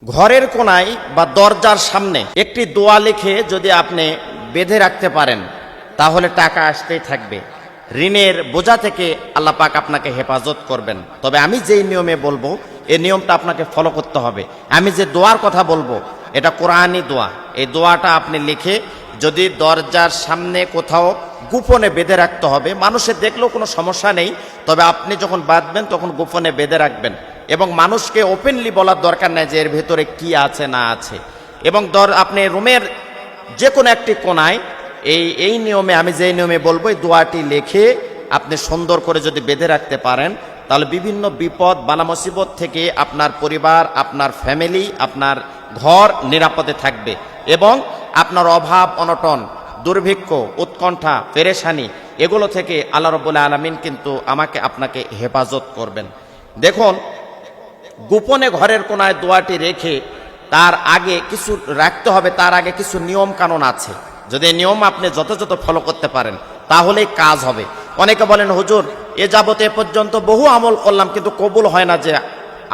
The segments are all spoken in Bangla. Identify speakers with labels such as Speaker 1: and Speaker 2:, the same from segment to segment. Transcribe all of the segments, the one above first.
Speaker 1: ঘরের কোনায় বা দরজার সামনে একটি দোয়া লিখে যদি আপনি বেঁধে রাখতে পারেন তাহলে টাকা আসতেই থাকবে। ঋণের বোঝা থেকে আল্লাহ পাক আপনাকে হেফাজত করবেন। তবে আমি যেই নিয়মে বলবো এই নিয়মটা আপনাকে ফলো করতে হবে। আমি যে দোয়ার কথা বলবো এটা কোরআনি দোয়া। এই দোয়াটা আপনি লিখে যদি দরজার সামনে কোথাও গোপনে বেঁধে রাখতে হবে, মানুষে দেখলেও কোনো সমস্যা নেই, তবে আপনি যখন বাঁধবেন তখন গোপনে বেঁধে রাখবেন এবং মানুষকে ওপেনলি বলার দরকার নেই যে এর ভেতরে কি আছে না আছে। এবং আপনি রুমের যে কোনো একটি কোনায় এই নিয়মে, আমি যেই নিয়মে বলবো এই দোয়াটি লিখে আপনি সুন্দর করে যদি বেঁধে রাখতে পারেন তাহলে বিভিন্ন বিপদ বালা মুসিবত থেকে আপনার পরিবার, আপনার ফ্যামিলি, আপনার ঘর নিরাপদে থাকবে এবং আপনার অভাব অনটন, দুর্ভিক্ষ, উৎকণ্ঠা, পেরেশানি এগুলো থেকে আল্লাহ রাব্বুল আলামিন কিন্তু আমাকে আপনাকে হেফাজত করবেন। দেখুন, গোপনে ঘরের কোনায় দোয়াটি রেখে তার আগে কিছু রাখতে হবে, তার আগে কিছু নিয়ম কানুন আছে। যদি নিয়ম আপনি যথাযথ ফলো করতে পারেন তাহলেই কাজ হবে। অনেকে বলেন হুজুর এ যাবতে এ পর্যন্ত বহু আমল করলাম কিন্তু কবুল হয় না। যে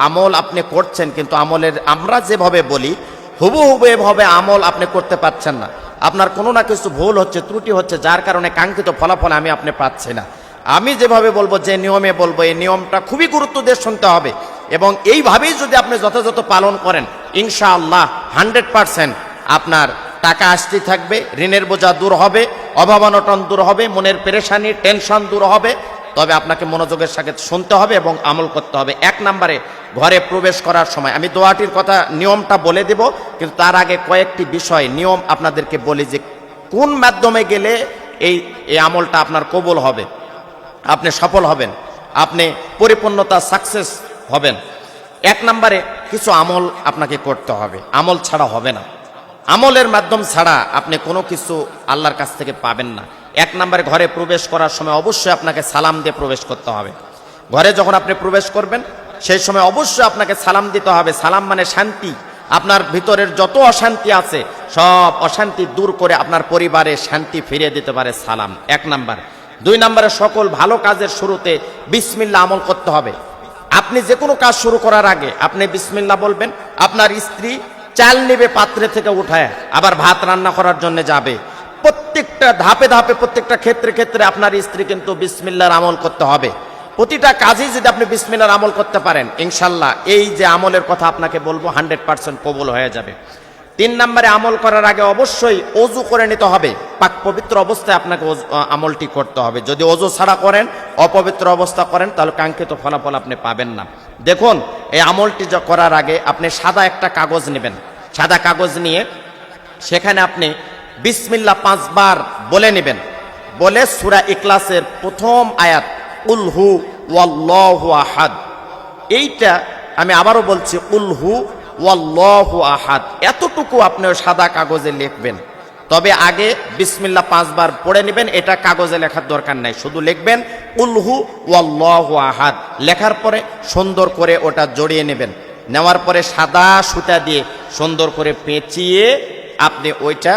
Speaker 1: আমল আপনি করছেন কিন্তু আমলের আমরা যেভাবে বলি হুবহু এভাবে আমল আপনি করতে পারছেন না, আপনার কোনো না কিছু ভুল হচ্ছে, ত্রুটি হচ্ছে, যার কারণে কাঙ্ক্ষিত ফলাফল আপনি পাচ্ছি না। আমি যেভাবে বলবো, যে নিয়মে বলবো, এই নিয়মটা খুবই গুরুত্ব দিয়ে শুনতে হবে এবং এইভাবেই যদি আপনি যথাযথ পালন করেন ইনশাআল্লাহ 100% আপনার টাকা আসতে থাকবে, ঋণের বোঝা দূর হবে, অভাব অনটন দূর হবে, মনের পেরেশানি টেনশন দূর হবে। তবে আপনাকে মনোযোগের সাথে শুনতে হবে এবং আমল করতে হবে। 1 নম্বরে ঘরে প্রবেশ করার সময় আমি দোয়াটির কথা নিয়মটা বলে দেব, কিন্তু তার আগে কয়েকটি বিষয় নিয়ম আপনাদেরকে বলি যে কোন মাধ্যমে গেলে এই আমলটা আপনার কবুল হবে, আপনি সফল হবেন, আপনি পরিপূর্ণতা সাকসেস হবেন। 1 নম্বরে কিছু আমল আপনাকে করতে হবে, আমল ছাড়া হবে না। আমলের মাধ্যম ছাড়া আপনি কোনো কিছু আল্লাহর কাছ থেকে পাবেন না। 1 নম্বরে ঘরে প্রবেশ করার সময় অবশ্যই আপনাকে সালাম দিয়ে প্রবেশ করতে হবে। ঘরে যখন আপনি প্রবেশ করবেন সেই সময় অবশ্যই আপনাকে সালাম দিতে হবে। সালাম মানে শান্তি। আপনার ভিতরের যত অশান্তি আছে সব অশান্তি দূর করে আপনার পরিবারে শান্তি ফিরিয়ে দিতে পারে সালাম, 1 নম্বর। 2 নম্বরে সকল ভালো কাজের শুরুতে বিসমিল্লাহ আমল করতে হবে। আপনি যে কোনো কাজ শুরু করার আগে আপনি বিসমিল্লাহ বলবেন। আপনার স্ত্রী চাল নেবে পাত্রে থেকে উঠায়, আবার ভাত রান্না করার জন্য যাবে, প্রত্যেকটা ধাপে ধাপে প্রত্যেকটা ক্ষেত্রে ক্ষেত্রে আপনার স্ত্রী কিন্তু বিসমিল্লাহর আমল করতে হবে। প্রতিটা কাজেই যদি আপনি বিসমিল্লাহর আমল করতে পারেন ইনশাল্লাহ এই যে আমলের কথা আপনাকে বলবো 100% কবুল হয়ে যাবে। 3 নম্বরে আমল করার আগে অবশ্যই ওযু করে নিতে হবে। পাক পবিত্র অবস্থায় আপনাকে আমলটি করতে হবে। যদি ওযু ছাড়া করেন, অপবিত্র অবস্থা করেন তাহলে কাঙ্ক্ষিত ফলাফল আপনি পাবেন না। দেখুন, এই আমলটি করার আগে আপনি সাদা একটা কাগজ নেবেন। সাদা কাগজ নিয়ে সেখানে আপনি বিসমিল্লাহ 5 বার বলে নেবেন। বলে সূরা ইখলাসের প্রথম আয়াত কুল হু ওয়াল্লাহু আহাদ, এইটা আমি আবারও বলছি কুল হু ওয়াল্লাহু আহাদ, এতটুকু আপনি সাদা কাগজে লিখবেন। তবে আগে বিসমিল্লাহ 5 বার পড়ে নেবেন, এটা কাগজে লেখার দরকার নাই, শুধু লিখবেন কুল হু ওয়াল্লাহু আহাদ। লেখার পরে সুন্দর করে ওটা জড়িয়ে নেবেন। নেওয়ার পরে সাদা সুতা দিয়ে সুন্দর করে পেঁচিয়ে আপনি ওইটা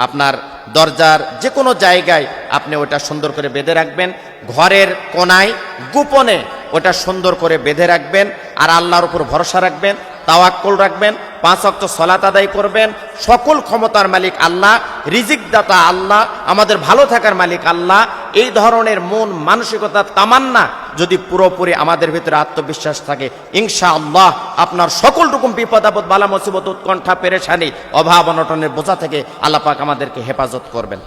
Speaker 1: আপনার দরজার যে কোনো জায়গায় আপনি ওটা সুন্দর করে বেঁধে রাখবেন। ঘরের কোনায় গোপনে ওটা সুন্দর করে বেঁধে রাখবেন আর আল্লাহর উপর ভরসা রাখবেন, তাওয়াক্কুল রাখবেন, 5 ওয়াক্ত সালাত আদায় করবেন। সকল ক্ষমতার মালিক আল্লাহ, রিজিক দাতা আল্লাহ, আমাদের ভালো থাকার মালিক আল্লাহ। এই ধরনের মন মানসিকতা তামান্না যদি পুরোপুরি আমাদের ভিতরে আত্মবিশ্বাস থাকে ইনশাআল্লাহ আপনার সকল রকম বিপদ আপদ বালা মুসিবত উৎকণ্ঠা পেরেশানি অভাব অনটনের বোঝা থেকে আল্লাহ পাক আমাদেরকে হেফাজত করবেন।